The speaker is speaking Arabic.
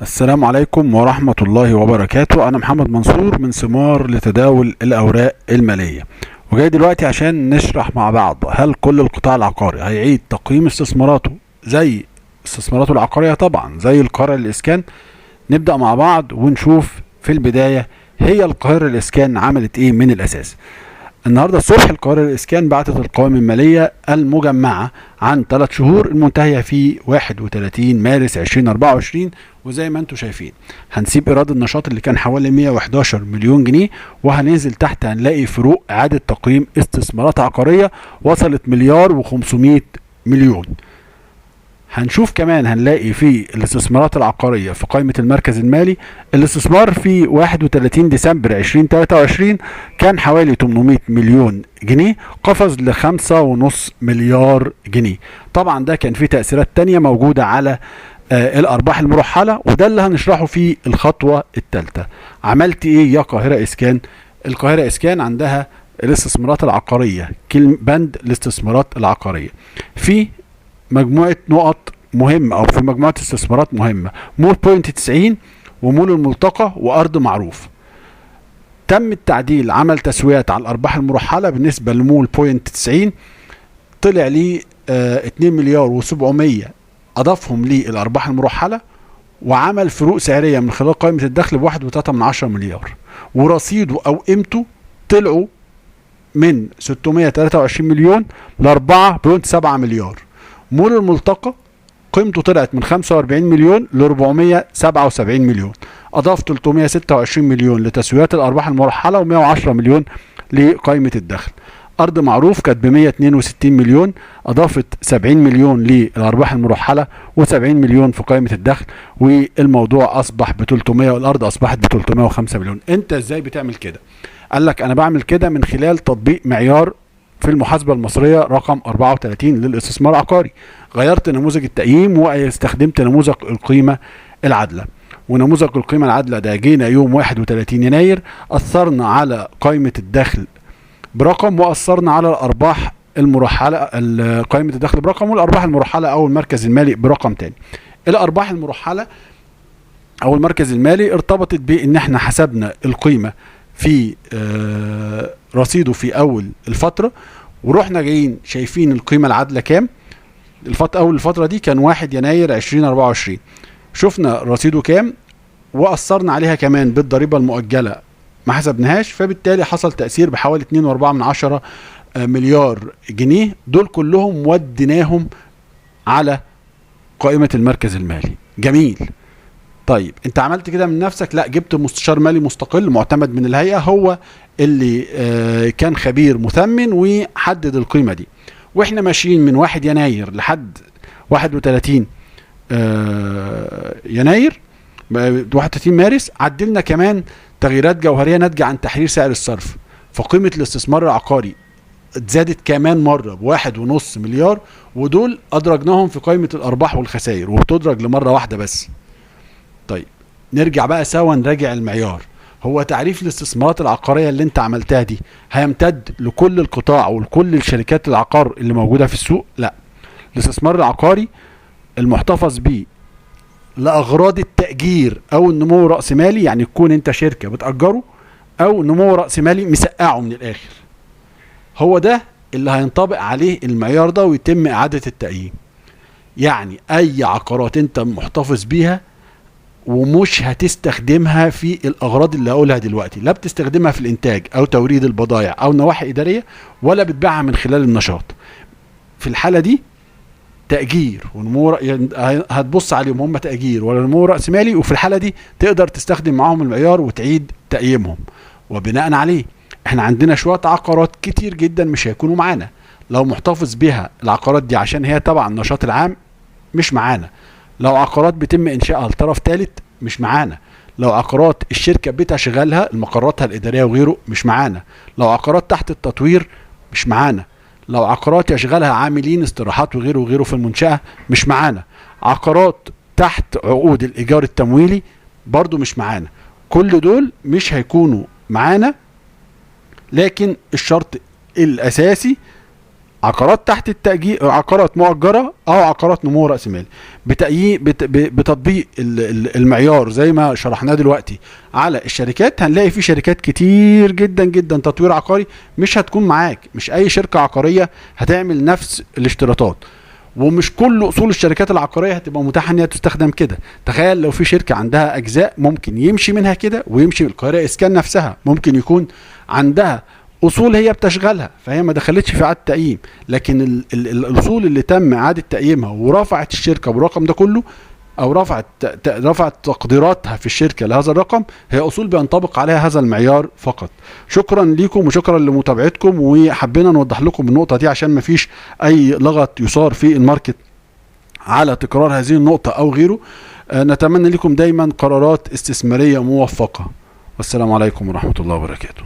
السلام عليكم ورحمة الله وبركاته. أنا محمد منصور من ثمار لتداول الأوراق المالية، وجاي دلوقتي عشان نشرح مع بعض هل كل القطاع العقاري هيعيد تقييم استثماراته زي استثماراته العقارية، طبعا زي القاهرة للإسكان. نبدأ مع بعض ونشوف في البداية هي القاهرة للإسكان عملت إيه من الأساس. النهارده الصبح القاهرة للإسكان بعتت القوائم المالية المجمعة عن 3 شهور المنتهية في 31 مارس 2024، وزي ما انتم شايفين هنسيب إيراد النشاط اللي كان حوالي 111 مليون جنيه، وهننزل تحت هنلاقي فروق إعادة تقييم استثمارات عقارية وصلت مليار و500 مليون. هنشوف كمان هنلاقي في الاستثمارات العقارية في قائمة المركز المالي الاستثمار في 31 ديسمبر 2023 كان حوالي 800 مليون جنيه، قفز ل 5.5 مليار جنيه. طبعا ده كان فيه تأثيرات تانية موجودة على الأرباح المرحلة، وده اللي هنشرحه في الخطوة الثالثة. عملت إيه يا قاهرة إسكان؟ القاهرة إسكان عندها الاستثمارات العقارية، بند الاستثمارات العقارية في مجموعة نقط مهمة أو في مجموعة استثمارات مهمة: مول بوينت 90 ومول الملتقى وأرض معروف. تم التعديل، عمل تسويات على الأرباح المرحلة. بالنسبة لمول بوينت 90 طلع لي 2 مليار و700 أضافهم للأرباح المرحلة، وعمل فروق سعرية من خلال قائمة الدخل ب1.3 مليار، ورصيده أو قيمته طلعوا من 623 مليون ل 4.7 مليار. مول الملتقى قيمته طلعت من 45 مليون ل 477 مليون، اضاف 326 مليون لتسويات الارباح المرحله و110 مليون لقائمه الدخل. ارض معروف كانت ب 162 مليون، اضافت 70 مليون للارباح المرحله و70 مليون في قائمه الدخل، والموضوع اصبح ب 300 والارض اصبحت ب 305 مليون. انت ازاي بتعمل كده؟ قال لك انا بعمل كده من خلال تطبيق معيار في المحاسبة المصرية رقم 34 للاستثمار العقاري. غيرت نموذج التقييم واستخدمت نموذج القيمة العادلة، ونموذج القيمة العادلة ده جينا يوم 31 يناير أثرنا على قائمة الدخل برقم، وأثرنا على الأرباح المرحلة، قائمة الدخل برقم، والأرباح المرحلة أو المركز المالي برقم تاني. الأرباح المرحلة أو المركز المالي ارتبطت بإن احنا حسبنا القيمة في رصيده في اول الفتره، ورحنا جايين شايفين القيمه العادله كام. اول الفتره دي كان 1 يناير 2024، شفنا رصيده كام واثرنا عليها كمان بالضريبه المؤجله ما حسبناهاش، فبالتالي حصل تاثير بحوالي 2.4 مليار جنيه. دول كلهم وديناهم على قائمه المركز المالي. جميل. طيب انت عملت كده من نفسك؟ لا، جبت مستشار مالي مستقل معتمد من الهيئة، هو اللي كان خبير مثمن وحدد القيمة دي. واحنا ماشيين من 1 يناير لحد 31 يناير 31 مارس عدلنا كمان تغييرات جوهرية ناتجة عن تحرير سعر الصرف، فقيمة الاستثمار العقاري زادت كمان مرة ب1.5 مليار، ودول أدرجناهم في قائمة الأرباح والخسائر، وبتدرج لمرة واحدة بس. طيب نرجع بقى سوا نراجع المعيار. هو تعريف الاستثمارات العقارية اللي انت عملتها دي هيمتد لكل القطاع ولكل الشركات العقار اللي موجودة في السوق؟ لا، الاستثمار العقاري المحتفظ به لأغراض التأجير أو النمو رأس مالي، يعني تكون انت شركة بتأجره، أو نمو رأس مالي مسقعه من الآخر، هو ده اللي هينطبق عليه المعيار ده ويتم إعادة التقييم. يعني أي عقارات انت محتفظ بيها ومش هتستخدمها في الاغراض اللي هقولها دلوقتي، لا بتستخدمها في الانتاج او توريد البضائع او نواحي اداريه، ولا بتبيعها من خلال النشاط، في الحاله دي تاجير ونمو هتبص عليهم هم تاجير ولا نمو راس مالي، وفي الحاله دي تقدر تستخدم معاهم المعيار وتعيد تقييمهم. وبناء عليه احنا عندنا شويه عقارات كتير جدا مش هيكونوا معانا. لو محتفظ بها العقارات دي عشان هي طبعا النشاط العام مش معانا، لو عقارات بيتم انشائها لطرف ثالث مش معانا، لو عقارات الشركه بتشغلها مقراتها الاداريه وغيره مش معانا، لو عقارات تحت التطوير مش معانا، لو عقارات يشغلها عاملين استراحات وغيره وغيره في المنشاه مش معانا، عقارات تحت عقود الايجار التمويلي برضو مش معانا. كل دول مش هيكونوا معانا، لكن الشرط الاساسي عقارات تحت التأجير، عقارات مؤجرة أو عقارات نمو رأس مالي، بتطبيق المعيار زي ما شرحناه دلوقتي على الشركات. هنلاقي في شركات كتير جدا جدا تطوير عقاري مش هتكون معاك، مش أي شركة عقارية هتعمل نفس الاشتراطات، ومش كل اصول الشركات العقاريه هتبقى متاحه ان هي تستخدم كده. تخيل لو في شركه عندها اجزاء ممكن يمشي منها كده ويمشي. القاهره اسكان نفسها ممكن يكون عندها اصول هي بتشغلها فهي ما دخلتش في اعاده تقييم، لكن الاصول اللي تم اعاده تقييمها ورفعت الشركه بالرقم ده كله، او رفعت تقديراتها في الشركه لهذا الرقم، هي اصول بينطبق عليها هذا المعيار فقط. شكرا لكم وشكرا لمتابعتكم، وحبينا نوضح لكم النقطه دي عشان ما فيش اي لغط يصار في الماركت على تكرار هذه النقطه او غيره. نتمنى لكم دايما قرارات استثماريه موفقه، والسلام عليكم ورحمه الله وبركاته.